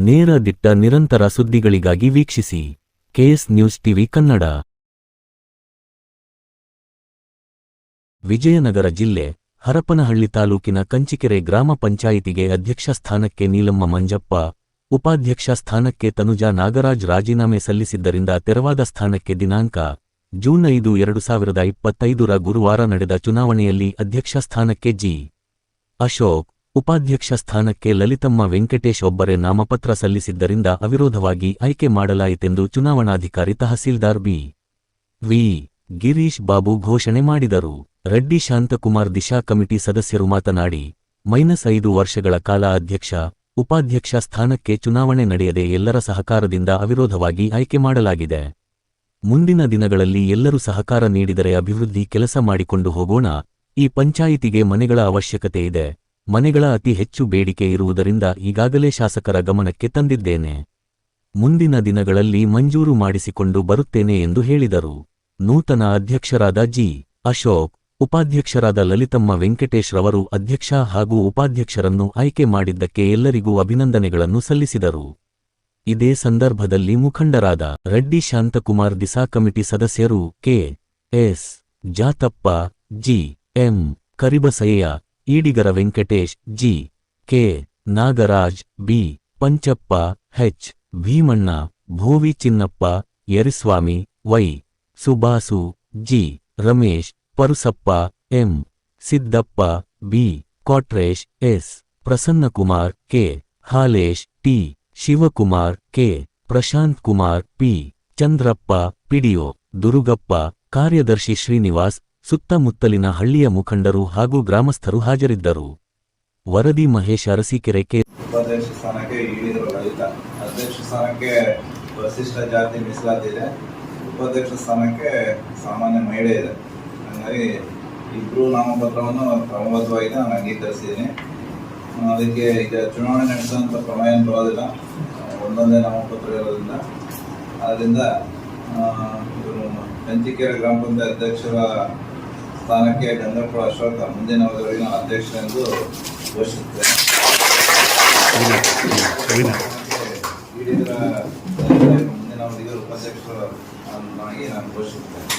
ನೇರ ದಿಟ್ಟ ನಿರಂತರ ಸುದ್ದಿಗಳಿಗಾಗಿ ವೀಕ್ಷಿಸಿ KS news TV Kannada. Vijayanagara ಜಿಲ್ಲೆ ಹರಪನಹಳ್ಳಿ ತಾಲೂಕಿನ ಕಂಚಿಕೆರೆ ಗ್ರಾಮ ಪಂಚಾಯಿತಿಗೆ ಅಧ್ಯಕ್ಷ ಸ್ಥಾನಕ್ಕೆ ನೀಲಮ್ಮ ಮಂಜಪ್ಪ, ಉಪಾಧ್ಯಕ್ಷ ಸ್ಥಾನಕ್ಕೆ ತನುಜಾ ನಾಗರಾಜ್ ರಾಜೀನಾಮೆ ಸಲ್ಲಿಸಿದ್ದರಿಂದ ತೆರವಾದ ಸ್ಥಾನಕ್ಕೆ ದಿನಾಂಕ ಜೂನ್ 5, 2025 ಗುರುವಾರ ನಡೆದ ಚುನಾವಣೆಯಲ್ಲಿ ಅಧ್ಯಕ್ಷ ಸ್ಥಾನಕ್ಕೆ ಜಿ. ಅಶೋಕ್, ಉಪಾಧ್ಯಕ್ಷ ಸ್ಥಾನಕ್ಕೆ ಲಲಿತಮ್ಮ ವೆಂಕಟೇಶ್ ಒಬ್ಬರೇ ನಾಮಪತ್ರ ಸಲ್ಲಿಸಿದ್ದರಿಂದ ಅವಿರೋಧವಾಗಿ ಆಯ್ಕೆ ಮಾಡಲಾಯಿತೆಂದು ಚುನಾವಣಾಧಿಕಾರಿ ತಹಸೀಲ್ದಾರ್ ಬಿ. ವಿ. ಗಿರೀಶ್ ಬಾಬು ಘೋಷಣೆ ಮಾಡಿದರು. ರೆಡ್ಡಿ ಶಾಂತಕುಮಾರ್ ದಿಶಾ ಕಮಿಟಿ ಸದಸ್ಯರು ಮಾತನಾಡಿ, -5 ವರ್ಷಗಳ ಕಾಲ ಅಧ್ಯಕ್ಷ, ಉಪಾಧ್ಯಕ್ಷ ಸ್ಥಾನಕ್ಕೆ ಚುನಾವಣೆ ನಡೆಯದೆ ಎಲ್ಲರ ಸಹಕಾರದಿಂದ ಅವಿರೋಧವಾಗಿ ಆಯ್ಕೆ ಮಾಡಲಾಗಿದೆ. ಮುಂದಿನ ದಿನಗಳಲ್ಲಿ ಎಲ್ಲರೂ ಸಹಕಾರ ನೀಡಿದರೆ ಅಭಿವೃದ್ಧಿ ಕೆಲಸ ಮಾಡಿಕೊಂಡು ಹೋಗೋಣ. ಈ ಪಂಚಾಯಿತಿಗೆ ಮನೆಗಳ ಅವಶ್ಯಕತೆ ಇದೆ. ಮನೆಗಳ ಅತಿ ಹೆಚ್ಚು ಬೇಡಿಕೆ ಇರುವುದರಿಂದ ಈಗಾಗಲೇ ಶಾಸಕರ ಗಮನಕ್ಕೆ ತಂದಿದ್ದೇನೆ. ಮುಂದಿನ ದಿನಗಳಲ್ಲಿ ಮಂಜೂರು ಮಾಡಿಸಿಕೊಂಡು ಬರುತ್ತೇನೆ ಎಂದು ಹೇಳಿದರು. ನೂತನ ಅಧ್ಯಕ್ಷರಾದ ಜಿ. ಅಶೋಕ್, ಉಪಾಧ್ಯಕ್ಷರಾದ ಲಲಿತಮ್ಮ ವೆಂಕಟೇಶ್ ರವರು ಅಧ್ಯಕ್ಷ ಹಾಗೂ ಉಪಾಧ್ಯಕ್ಷರನ್ನು ಆಯ್ಕೆ ಮಾಡಿದ್ದಕ್ಕೆ ಎಲ್ಲರಿಗೂ ಅಭಿನಂದನೆಗಳನ್ನು ಸಲ್ಲಿಸಿದರು. ಇದೇ ಸಂದರ್ಭದಲ್ಲಿ ಮುಖಂಡರಾದ ರೆಡ್ಡಿ ಶಾಂತಕುಮಾರ್ ದಿಸಾ ಕಮಿಟಿ ಸದಸ್ಯರು K. S. Jathappa, G. M. Karibasayya, ಈಡಿಗರ Venkatesh, G. K. Nagaraj, B. Panchappa, H. Bheemanna, Bhovi Chinnappa, Yariswamy, Y. Subasu, G. Ramesh, Parusappa, M. Siddappa, B. Kotresh, S. Prasannakumar, K. Halesh, T. Shivakumar, K. Prashanth Kumar, P. Chandrappa, PDO Durugappa, ಕಾರ್ಯದರ್ಶಿ ಶ್ರೀನಿವಾಸ್, ಸುತ್ತಮುತ್ತಲಿನ ಹಳ್ಳಿಯ ಮುಖಂಡರು ಹಾಗೂ ಗ್ರಾಮಸ್ಥರು ಹಾಜರಿದ್ದರು. ವರದಿ ಮಹೇಶ್ ಅರಸೀಕೆರೆ. ಉಪಾಧ್ಯಕ್ಷ ಸ್ಥಾನಕ್ಕೆ ಈಡಿಗರ ಲಲಿತ, ಅಧ್ಯಕ್ಷ ಸ್ಥಾನಕ್ಕೆ ಪರಿಶಿಷ್ಟ ಜಾತಿ ಮೀಸಲಾತಿದೆ, ಉಪಾಧ್ಯಕ್ಷ ಸ್ಥಾನಕ್ಕೆ ಸಾಮಾನ್ಯ ಮಹಿಳೆ ಇದೆ. ಹಾಗಾಗಿ ಇಬ್ಬರು ನಾಮಪತ್ರವನ್ನು ಕ್ರಮಬದ್ಧವಾಗಿ ನಾನು ಅಂಗೀಕರಿಸಿದ್ದೀನಿ. ಅದಕ್ಕೆ ಈಗ ಚುನಾವಣೆ ನಡೆಸುವಂಥ ಪ್ರಮೇಯ ಬರೋದಿಲ್ಲ, ಒಂದೊಂದೇ ನಾಮಪತ್ರ ಇರೋದ್ರಿಂದ. ಆದ್ದರಿಂದ ಇವರು ಕಂಚಿಕೆರೆ ಗ್ರಾಮ ಪಂಚಾಯತ್ ಅಧ್ಯಕ್ಷರ ಸ್ಥಾನಕ್ಕೆ ಗಂಗಪ್ಪ ಅಶೋಕ ಮುಂದಿನ ಅವಧಿವರೆಗೆ ನಾನು ಅಧ್ಯಕ್ಷ ಎಂದು ಘೋಷಿಸುತ್ತೇನೆ. ಈಡಿಗರ ಮುಂದಿನ ಅವಧಿಗೆ ಉಪಾಧ್ಯಕ್ಷರಾಗಿ ನಾನು ಘೋಷಿಸುತ್ತೇನೆ.